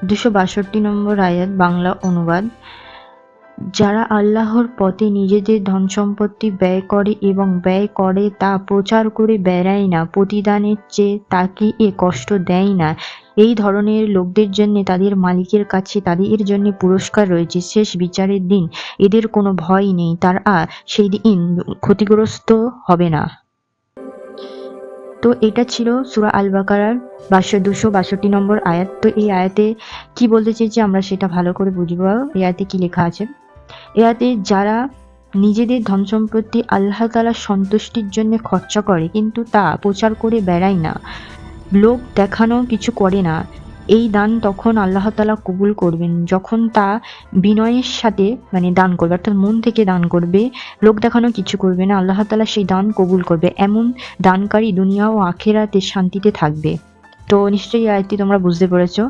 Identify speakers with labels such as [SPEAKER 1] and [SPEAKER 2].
[SPEAKER 1] 262 নম্বর আয়াত বাংলা অনুবাদ। যারা আল্লাহর পথে নিজেদের ধনসম্পত্তি ব্যয় করে এবং ব্যয় করে তা প্রচার করে বেড়ায় না, প্রতিদানের চেয়ে তাকে কষ্ট দেয় না, এই ধরনের লোকদের জন্য তাদের মালিকের কাছে তাদের জন্য পুরস্কার রয়েছে। শেষ বিচারের দিন এদের কোনো ভয় নেই, তারা সেই দিন ক্ষতিগ্রস্ত হবে না। তো এটা ছিল সূরা আল বাকারার 262 নম্বর আয়াত। তো এই আয়াতে কি বলতে চেয়েছে আমরা সেটা ভালো করে বুঝবো। এই আয়াতে কি লেখা আছে? এই আয়াতে যারা নিজেদের ধন সম্পত্তি আল্লাহ তাআলার সন্তুষ্টির জন্য খরচা করে কিন্তু তা প্রচার করে বেড়ায় না, লোক দেখানো কিছু করে না, এই দান তখন আল্লাহ তাআলা কবুল করবেন যখন তা বিনয়ের সাথে দান করবে, অর্থাৎ মন থেকে দান করবে, লোক দেখানো কিছু করবে না, আল্লাহ তাআলা সেই দান কবুল করবে। এমন দানকারী দুনিয়া ও আখিরাতে শান্তিতে থাকবে। তো নিশ্চয়ই এই আয়াতটি তোমরা বুঝতে পেরেছো।